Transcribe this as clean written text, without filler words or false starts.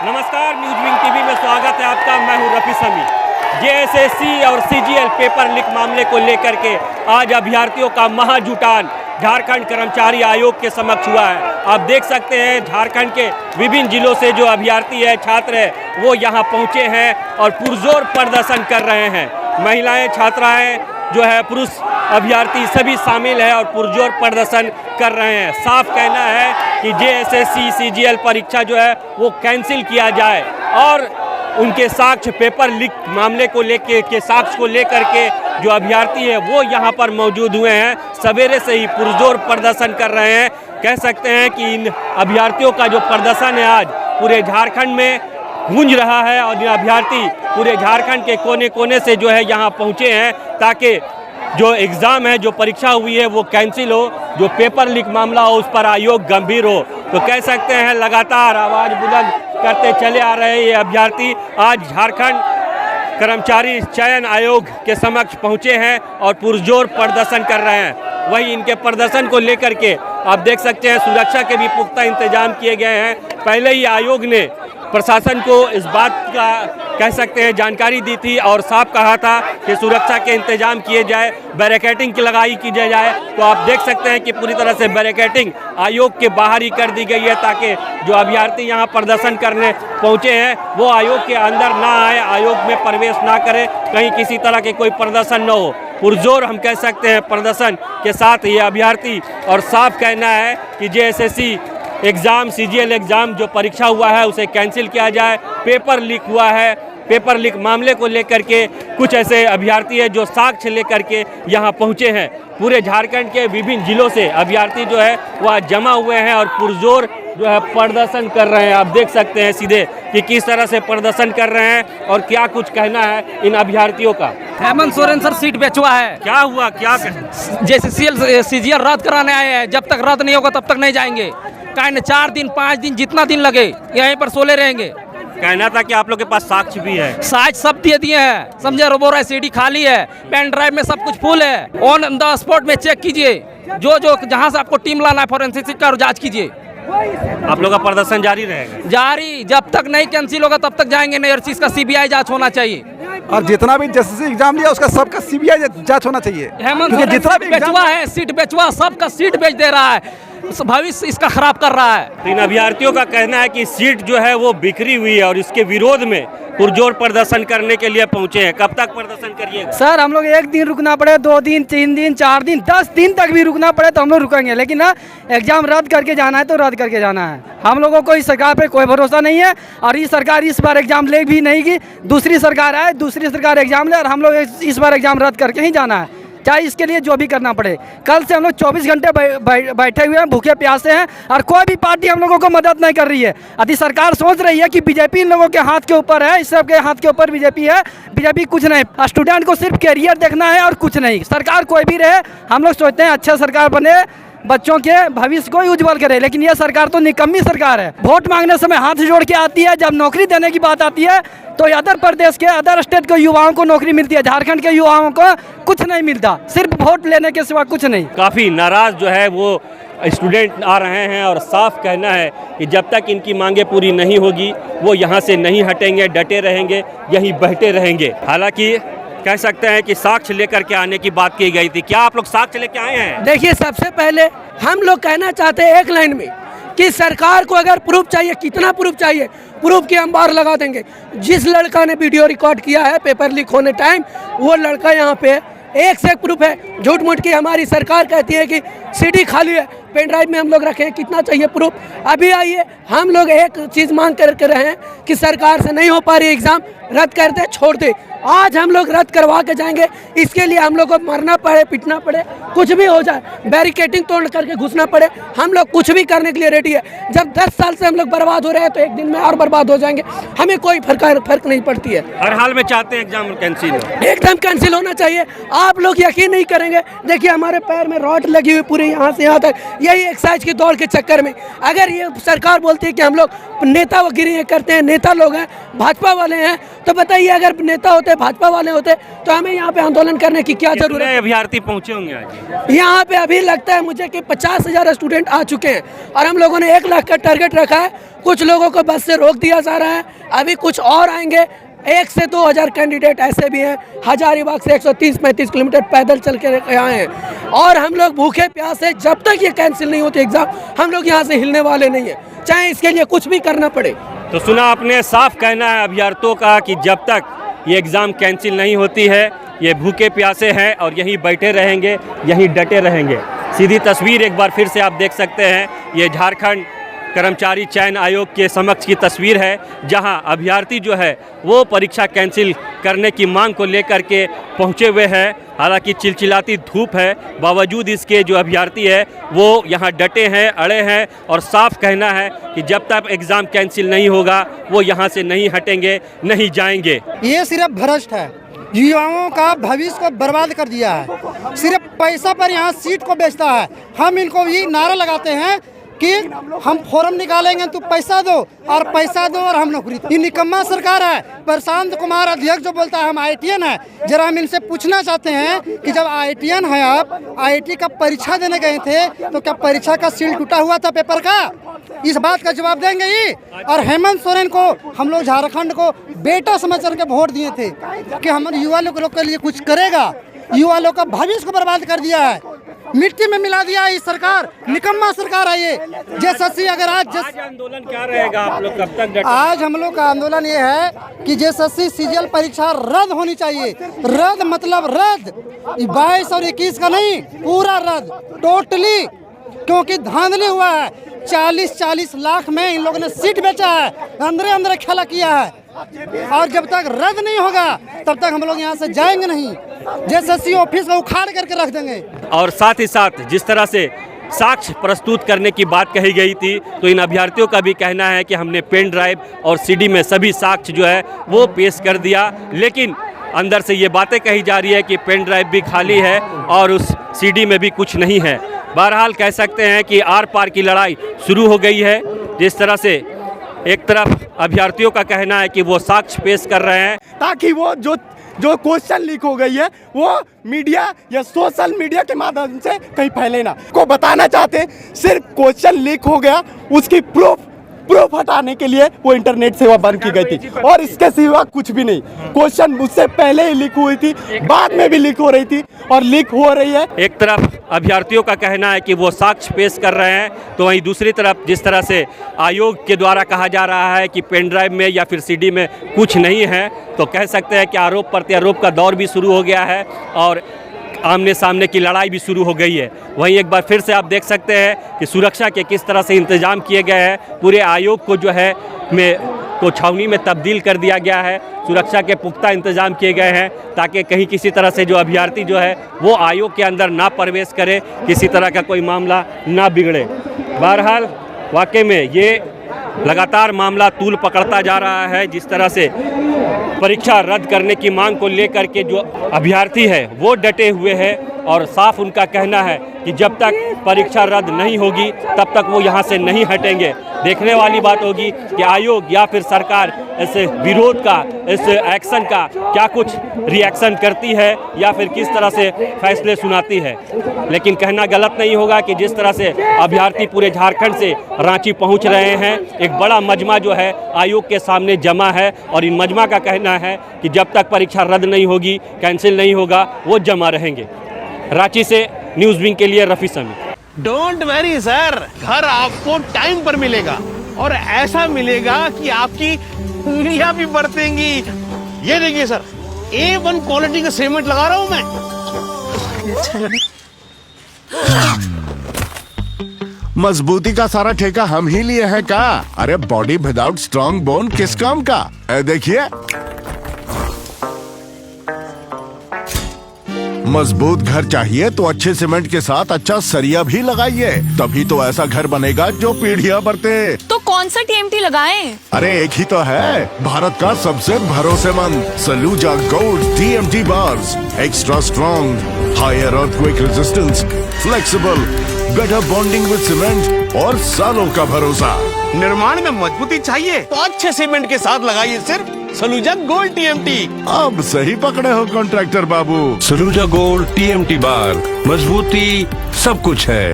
नमस्कार, news wing TV में स्वागत है आपका। मैं हूं रफी समी। जेएसएससी और सीजीएल पेपर लीक मामले को लेकर के आज अभ्यर्थियों का महाजुटान झारखंड कर्मचारी आयोग के समक्ष हुआ है। आप देख सकते हैं झारखंड के विभिन्न जिलों से जो अभ्यर्थी है, छात्र है, वो यहाँ पहुँचे हैं और पुरजोर प्रदर्शन कर रहे हैं। महिलाएं, छात्राएं जो है, पुरुष अभ्यर्थी सभी शामिल है और पुरजोर प्रदर्शन कर रहे हैं। साफ कहना है कि जेएसएससी सीजीएल परीक्षा जो है वो कैंसिल किया जाए और उनके साक्ष्य पेपर लीक मामले को लेकर के जो अभ्यर्थी है वो यहाँ पर मौजूद हुए हैं। सवेरे से ही पुरजोर प्रदर्शन कर रहे हैं। कह सकते हैं कि इन अभ्यर्थियों का जो प्रदर्शन है आज पूरे झारखंड में गूंज रहा है और ये अभ्यर्थी पूरे झारखंड के कोने कोने से जो है यहाँ पहुँचे हैं ताकि जो एग्ज़ाम है, जो परीक्षा हुई है वो कैंसिल हो, जो पेपर लीक मामला हो उस पर आयोग गंभीर हो। तो कह सकते हैं लगातार आवाज़ बुलंद करते चले आ रहे ये अभ्यर्थी आज झारखंड कर्मचारी चयन आयोग के समक्ष पहुँचे हैं और पुरजोर प्रदर्शन कर रहे हैं। वही इनके प्रदर्शन को लेकर के आप देख सकते हैं सुरक्षा के भी पुख्ता इंतजाम किए गए हैं। पहले ही आयोग ने प्रशासन को इस बात का कह सकते हैं जानकारी दी थी और साफ कहा था कि सुरक्षा के इंतजाम किए जाए, बैरिकेडिंग की लगाई की जाए। तो आप देख सकते हैं कि पूरी तरह से बैरिकेडिंग आयोग के बाहर ही कर दी गई है ताकि जो अभ्यर्थी यहाँ प्रदर्शन करने पहुँचे हैं वो आयोग के अंदर ना आए, आयोग में प्रवेश ना करें, कहीं किसी तरह के कोई प्रदर्शन न हो। पुरजोर हम कह सकते हैं प्रदर्शन के साथ ये अभ्यर्थी और साफ कहना है कि जेएसएससी एग्ज़ाम, सीजीएल एग्ज़ाम जो परीक्षा हुआ है उसे कैंसिल किया जाए। पेपर लीक हुआ है, पेपर लीक मामले को लेकर के कुछ ऐसे अभ्यर्थी है जो साक्ष्य लेकर के यहाँ पहुँचे हैं। पूरे झारखंड के विभिन्न जिलों से अभ्यर्थी जो है वह जमा हुए हैं और पुरजोर जो है प्रदर्शन कर रहे हैं। आप देख सकते हैं सीधे कि किस तरह से प्रदर्शन कर रहे हैं और क्या कुछ कहना है इन अभ्यर्थियों का। हेमंत सोरेन सर सीट बेचवा है। क्या हुआ, क्या जेएसएससी सीजीएल रद्द कराने आए हैं। जब तक रद्द नहीं होगा तब तक नहीं जाएंगे। कहीं 4 दिन 5 दिन जितना दिन लगे यहीं पर सोले रहेंगे। कहना था कि आप लोग के पास साक्ष्य भी है। साक्ष्य सब दे दिए हैं, समझे। रोबो सीडी खाली है, पेन ड्राइव में सब कुछ फुल है। ऑन द स्पॉट में चेक कीजिए, जो जहां से आपको टीम लाना है फॉरेंसिक का जांच कीजिए। आप लोग का प्रदर्शन जारी रहेगा? जारी, जब तक नहीं कैंसिल होगा तब तक जाएंगे नहीं। हर चीज का सीबीआई जांच होना चाहिए और जितना भी जेएसएससी एग्जाम लिया उसका सबका सीबीआई जांच होना चाहिए। हेमंत सोरेन जितना भी बेचवा है, सीट बेचवा, सबका सीट बेच दे रहा है, भविष्य इसका खराब कर रहा है। इन अभ्यर्थियों का कहना है कि सीट जो है वो बिखरी हुई है और इसके विरोध में पुरजोर प्रदर्शन करने के लिए पहुंचे हैं। कब तक प्रदर्शन करिएगा? सर हम लोग 1 दिन रुकना पड़े, 2 दिन, 3 दिन, 4 दिन, 10 दिन तक भी रुकना पड़े तो हम लोग रुकेंगे, लेकिन ना एग्जाम रद्द करके जाना है तो रद्द करके जाना है। हम लोगों को इस सरकार पे कोई भरोसा नहीं है और ये सरकार इस बार एग्जाम ले भी नहीं की। दूसरी सरकार आए, दूसरी सरकार एग्जाम ले और हम लोग इस बार एग्जाम रद्द करके ही जाना है, चाहे इसके लिए जो भी करना पड़े। कल से हम लोग 24 घंटे बैठे हुए हैं, भूखे प्यासे हैं और कोई भी पार्टी हम लोगों को मदद नहीं कर रही है। यदि सरकार सोच रही है कि बीजेपी इन लोगों के हाथ के ऊपर है, इस सब के हाथ के ऊपर बीजेपी है, बीजेपी कुछ नहीं। स्टूडेंट को सिर्फ कैरियर देखना है और कुछ नहीं। सरकार कोई भी रहे, हम लोग सोचते हैं अच्छा सरकार बने, बच्चों के भविष्य को उज्जवल करे, लेकिन यह सरकार तो निकम्मी सरकार है। वोट मांगने समय हाथ जोड़ के आती है, जब नौकरी देने की बात आती है तो अदर प्रदेश के, अदर स्टेट के युवाओं को नौकरी मिलती है, झारखंड के युवाओं को कुछ नहीं मिलता, सिर्फ वोट लेने के सिवा कुछ नहीं। काफ़ी नाराज जो है वो स्टूडेंट आ रहे हैं और साफ कहना है कि जब तक इनकी मांगे पूरी नहीं होगी वो यहाँ से नहीं हटेंगे, डटे रहेंगे, यहीं बैठे रहेंगे। हालांकि कह सकते हैं कि साक्ष्य लेकर के आने की बात की गई थी। क्या आप लोग साक्ष्य लेके आए हैं? देखिए, सबसे पहले हम लोग कहना चाहते हैं एक लाइन में कि सरकार को अगर प्रूफ चाहिए, कितना प्रूफ चाहिए, प्रूफ की हम बार लगा देंगे। जिस लड़का ने वीडियो रिकॉर्ड किया है पेपर लीक होने टाइम, वो लड़का यहाँ पे एक से एक प्रूफ है। झूठ मूठ की हमारी सरकार कहती है कि सीडी खाली है, पेन ड्राइव में हम लोग रखे हैं, कितना चाहिए प्रूफ। अभी आइए, हम लोग एक चीज़ मांग कर रहे हैं कि सरकार से नहीं हो पा रही एग्ज़ाम, रद्द कर दे, छोड़ दे। आज हम लोग रद्द करवा के जाएंगे, इसके लिए हम लोग को मरना पड़े, पिटना पड़े, कुछ भी हो जाए, बैरिकेडिंग तोड़ करके घुसना पड़े, हम लोग कुछ भी करने के लिए रेडी है। जब 10 साल से हम लोग बर्बाद हो रहे हैं तो एक दिन में और बर्बाद हो जाएंगे, हमें कोई फर्क नहीं पड़ती है। हर हाल में चाहते हैं एग्जाम कैंसिल हो, एकदम कैंसिल होना चाहिए। आप लोग यकीन नहीं करेंगे, देखिए हमारे पैर में रॉड लगी हुई पूरे यहाँ से यहाँ तक, यही एक्सरसाइज की दौड़ के चक्कर में। अगर ये सरकार बोलती है कि हम लोग नेतागिरी करते हैं, नेता लोग हैं, भाजपा वाले हैं, तो बताइए अगर नेता होते, भाजपा वाले होते, तो हमें यहाँ पे आंदोलन करने की क्या जरूरत है? अभ्यर्थी पहुंचे होंगे आज यहाँ पे अभी लगता है मुझे कि 50,000 स्टूडेंट आ चुके हैं और हम लोगों ने 1 लाख का टारगेट रखा है। कुछ लोगों को बस से रोक दिया जा रहा है, अभी कुछ और आएंगे। 1 से 2,000 कैंडिडेट ऐसे भी हैं। हजारीबाग से 130-35 किलोमीटर पैदल चल के आए हैं और हम लोग भूखे प्यासे, जब तक ये कैंसिल नहीं होती एग्जाम, हम लोग यहाँ से हिलने वाले नहीं है, चाहे इसके लिए कुछ भी करना पड़े। तो सुना आपने, साफ कहना है अभ्यर्थियों का कि जब तक ये एग्ज़ाम कैंसिल नहीं होती है ये भूखे प्यासे हैं और यहीं बैठे रहेंगे, यहीं डटे रहेंगे। सीधी तस्वीर एक बार फिर से आप देख सकते हैं, ये झारखंड कर्मचारी चयन आयोग के समक्ष की तस्वीर है, जहां अभ्यर्थी जो है वो परीक्षा कैंसिल करने की मांग को लेकर के पहुंचे हुए हैं। हालांकि चिलचिलाती धूप है, बावजूद इसके जो अभ्यर्थी है वो यहां डटे हैं, अड़े हैं और साफ कहना है कि जब तक एग्ज़ाम कैंसिल नहीं होगा वो यहां से नहीं हटेंगे, नहीं जाएंगे। ये सिर्फ भ्रष्ट है, युवाओं का भविष्य को बर्बाद कर दिया है, सिर्फ पैसा पर यहाँ सीट को बेचता है। हम इनको ये नारा लगाते हैं कि हम फॉर्म निकालेंगे, तू पैसा दो और पैसा दो और हम नौकरी। ये निकम्मा सरकार है। प्रशांत कुमार अध्यक्ष जो बोलता है हम IITN है, जरा हम इनसे पूछना चाहते हैं कि जब IITN है आप IIT का परीक्षा देने गए थे तो क्या परीक्षा का सील टूटा हुआ था पेपर का? इस बात का जवाब देंगे ये। और हेमंत सोरेन को हम लोग झारखंड को बेटा समझ करके वोट दिए थे कि हमारे युवा लोग के लिए कुछ करेगा, युवा लोग का भविष्य को बर्बाद कर दिया है, मिट्टी में मिला दिया है। इस सरकार निकम्मा सरकार है ये। JSSC अगर आज आंदोलन क्या रहेगा, आप लोग कब तक डटे? आज हम लोग का आंदोलन ये है कि JSSC CGL परीक्षा रद्द होनी चाहिए। रद्द मतलब रद्द, 22 और 21 का नहीं, पूरा रद्द, टोटली। क्योंकि धांधली हुआ है, 40-40 लाख में इन लोगों ने सीट बेचा है, अंदर खेला किया है। और जब तक रद्द नहीं होगा तब तक हम लोग यहाँ से जाएंगे नहीं। JSSC ऑफिस को उखाड़ करके रख देंगे। और साथ ही साथ जिस तरह से साक्ष्य प्रस्तुत करने की बात कही गई थी, तो इन अभ्यर्थियों का भी कहना है कि हमने पेन ड्राइव और CD में सभी साक्ष्य जो है वो पेश कर दिया, लेकिन अंदर से ये बातें कही जा रही है कि पेन ड्राइव भी खाली है और उस CD में भी कुछ नहीं है। बहरहाल कह सकते हैं कि आर पार की लड़ाई शुरू हो गई है। जिस तरह से एक तरफ अभ्यर्थियों का कहना है कि वो साक्ष्य पेश कर रहे हैं ताकि वो जो क्वेश्चन लीक हो गई है वो मीडिया या सोशल मीडिया के माध्यम से कहीं फैले ना। को बताना चाहते सिर्फ क्वेश्चन लीक हो गया, उसकी प्रूफ हटाने के लिए वो इंटरनेट सेवा बंद की गई थी और इसके सिवा कुछ भी नहीं। क्वेश्चन मुझसे पहले ही लीक हुई थी, बाद में भी लीक हो रही थी और लीक हो रही है। एक तरफ अभ्यर्थियों का कहना है कि वो साक्ष्य पेश कर रहे हैं, तो वहीं दूसरी तरफ जिस तरह से आयोग के द्वारा कहा जा रहा है कि पेन ड्राइव में या फिर CD में कुछ नहीं है, तो कह सकते हैं कि आरोप प्रत्यारोप का दौर भी शुरू हो गया है और आमने सामने की लड़ाई भी शुरू हो गई है। वहीं एक बार फिर से आप देख सकते हैं कि सुरक्षा के किस तरह से इंतजाम किए गए हैं। पूरे आयोग को जो है को छावनी में तब्दील कर दिया गया है। सुरक्षा के पुख्ता इंतजाम किए गए हैं ताकि कहीं किसी तरह से जो अभ्यर्थी जो है वो आयोग के अंदर ना प्रवेश करे, किसी तरह का कोई मामला ना बिगड़े। बहरहाल वाकई में ये लगातार मामला तूल पकड़ता जा रहा है। जिस तरह से परीक्षा रद्द करने की मांग को लेकर के जो अभ्यर्थी है वो डटे हुए हैं और साफ उनका कहना है कि जब तक परीक्षा रद्द नहीं होगी तब तक वो यहाँ से नहीं हटेंगे। देखने वाली बात होगी कि आयोग या फिर सरकार इस विरोध का, इस एक्शन का क्या कुछ रिएक्शन करती है या फिर किस तरह से फैसले सुनाती है। लेकिन कहना गलत नहीं होगा कि जिस तरह से अभ्यर्थी पूरे झारखंड से रांची पहुंच रहे हैं, एक बड़ा मजमा जो है आयोग के सामने जमा है और इन मजमा का कहना है कि जब तक परीक्षा रद्द नहीं होगी, कैंसिल नहीं होगा, वो जमा रहेंगे। रांची से न्यूज़ विंग के लिए रफ़ी समी। डोंट वरी सर, घर आपको टाइम पर मिलेगा और ऐसा मिलेगा कि आपकी उंगलियां भी बरतेंगी। ये देखिए सर, A1 क्वालिटी का सीमेंट लगा रहा हूं मैं। मजबूती का सारा ठेका हम ही लिए हैं का? अरे बॉडी विदाउट स्ट्रॉन्ग बोन किस काम का? देखिए मजबूत घर चाहिए तो अच्छे सीमेंट के साथ अच्छा सरिया भी लगाइए, तभी तो ऐसा घर बनेगा जो पीढ़ियां बरते। तो कौन सा TMT लगाएं? अरे एक ही तो है, भारत का सबसे भरोसेमंद Saluja gold TMT bars. Extra strong, higher earthquake resistance, flexible, better bonding with cement और सालों का भरोसा। निर्माण में मजबूती चाहिए तो अच्छे सीमेंट के साथ लगाइए सिर्फ सलूजा गोल्ड टीएमटी। अब सही पकड़े हो कॉन्ट्रैक्टर बाबू। सलूजा गोल्ड टीएमटी बार, मजबूती सब कुछ है।